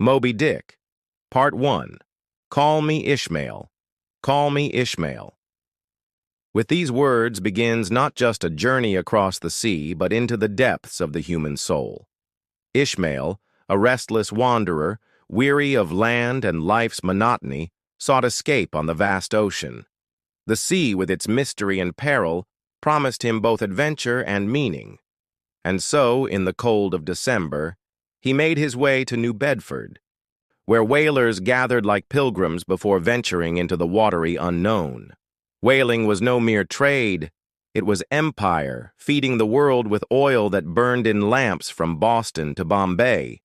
Moby Dick, Part 1. Call me Ishmael. Call me Ishmael. With these words begins not just a journey across the sea, but into the depths of the human soul. Ishmael, a restless wanderer, weary of land and life's monotony, sought escape on the vast ocean. The sea, with its mystery and peril, promised him both adventure and meaning. And so, in the cold of December, he made his way to New Bedford, where whalers gathered like pilgrims before venturing into the watery unknown. Whaling was no mere trade, it was empire, feeding the world with oil that burned in lamps from Boston to Bombay.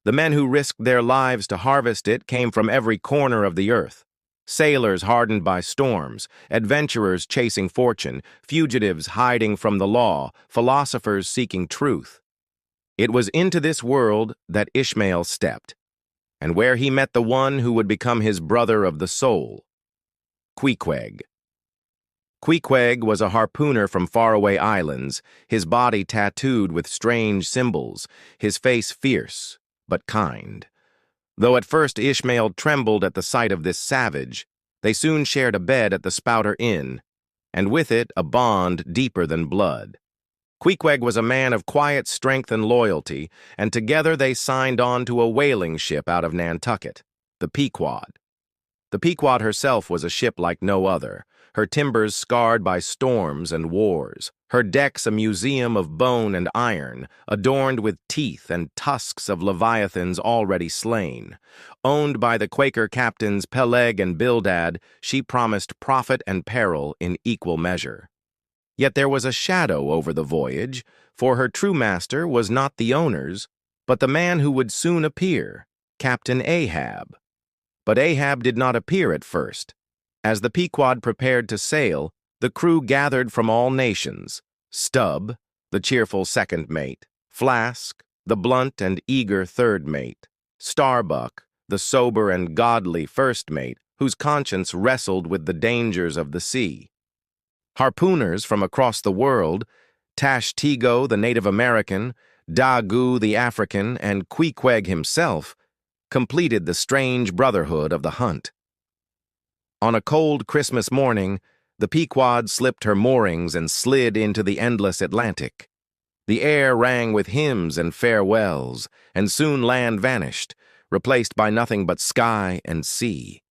The men who risked their lives to harvest it came from every corner of the earth. Sailors hardened by storms, adventurers chasing fortune, fugitives hiding from the law, philosophers seeking truth. It was into this world that Ishmael stepped, and where he met the one who would become his brother of the soul, Pequod. Pequod was a harpooner from faraway islands, his body tattooed with strange symbols, his face fierce but kind. Though at first Ishmael trembled at the sight of this savage, they soon shared a bed at the Spouter Inn, and with it a bond deeper than blood. Pequod was a man of quiet strength and loyalty, and together they signed on to a whaling ship out of Nantucket, the Pequod. The Pequod herself was a ship like no other, her timbers scarred by storms and wars, her decks a museum of bone and iron, adorned with teeth and tusks of leviathans already slain. Owned by the Quaker captains Peleg and Bildad, she promised profit and peril in equal measure. Yet there was a shadow over the voyage, for her true master was not the owner's, but the man who would soon appear, Captain Ahab. But Ahab did not appear at first. As the Pequod prepared to sail, the crew gathered from all nations: Stubb, the cheerful second mate; Flask, the blunt and eager third mate; Starbuck, the sober and godly first mate, whose conscience wrestled with the dangers of the sea. Harpooners from across the world, Tashtego, the Native American, Dagu, the African, and Pequod himself, completed the strange brotherhood of the hunt. On a cold Christmas morning, the Pequod slipped her moorings and slid into the endless Atlantic. The air rang with hymns and farewells, and soon land vanished, replaced by nothing but sky and sea.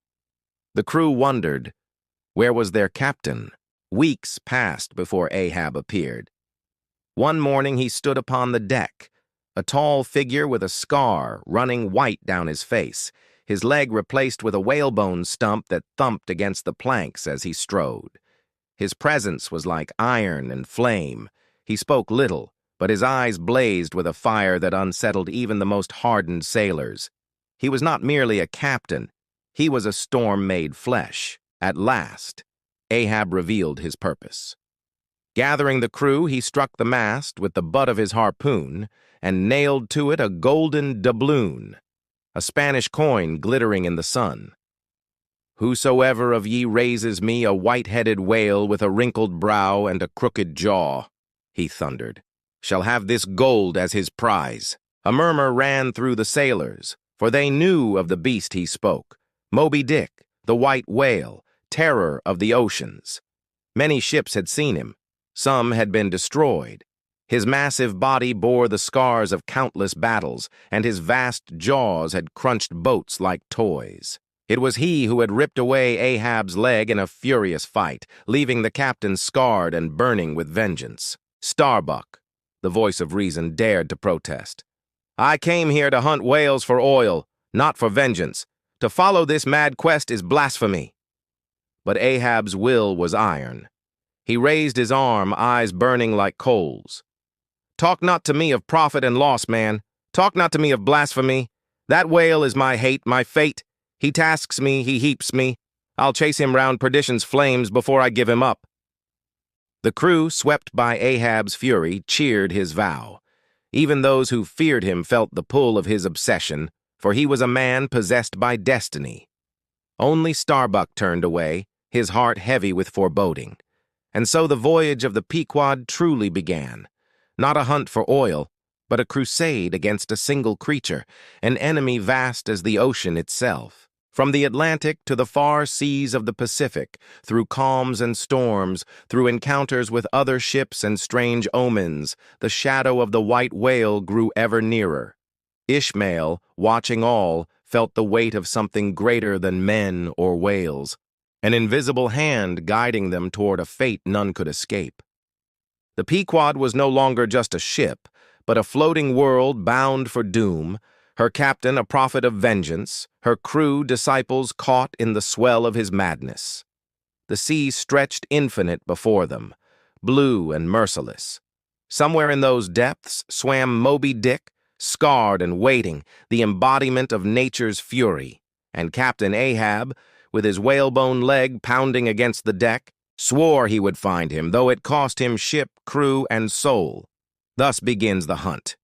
The crew wondered, where was their captain? Weeks passed before Ahab appeared. One morning he stood upon the deck, a tall figure with a scar running white down his face, his leg replaced with a whalebone stump that thumped against the planks as he strode. His presence was like iron and flame. He spoke little, but his eyes blazed with a fire that unsettled even the most hardened sailors. He was not merely a captain, he was a storm made flesh. At last, Ahab revealed his purpose. Gathering the crew, he struck the mast with the butt of his harpoon and nailed to it a golden doubloon, a Spanish coin glittering in the sun. "Whosoever of ye raises me a white-headed whale with a wrinkled brow and a crooked jaw," he thundered, "shall have this gold as his prize." A murmur ran through the sailors, for they knew of the beast he spoke, Moby Dick, the white whale, terror of the oceans. Many ships had seen him. Some had been destroyed. His massive body bore the scars of countless battles, and his vast jaws had crunched boats like toys. It was he who had ripped away Ahab's leg in a furious fight, leaving the captain scarred and burning with vengeance. Starbuck, the voice of reason, dared to protest. "I came here to hunt whales for oil, not for vengeance. To follow this mad quest is blasphemy." But Ahab's will was iron. He raised his arm, eyes burning like coals. "Talk not to me of profit and loss, man. Talk not to me of blasphemy. That whale is my hate, my fate. He tasks me, he heaps me. I'll chase him round perdition's flames before I give him up." The crew, swept by Ahab's fury, cheered his vow. Even those who feared him felt the pull of his obsession, for he was a man possessed by destiny. Only Starbuck turned away, his heart heavy with foreboding. And so the voyage of the Pequod truly began. Not a hunt for oil, but a crusade against a single creature, an enemy vast as the ocean itself. From the Atlantic to the far seas of the Pacific, through calms and storms, through encounters with other ships and strange omens, the shadow of the white whale grew ever nearer. Ishmael, watching all, felt the weight of something greater than men or whales, an invisible hand guiding them toward a fate none could escape. The Pequod was no longer just a ship, but a floating world bound for doom, her captain a prophet of vengeance, her crew disciples caught in the swell of his madness. The sea stretched infinite before them, blue and merciless. Somewhere in those depths swam Moby Dick, scarred and waiting, the embodiment of nature's fury, and Captain Ahab, with his whalebone leg pounding against the deck, swore he would find him, though it cost him ship, crew, and soul. Thus begins the hunt.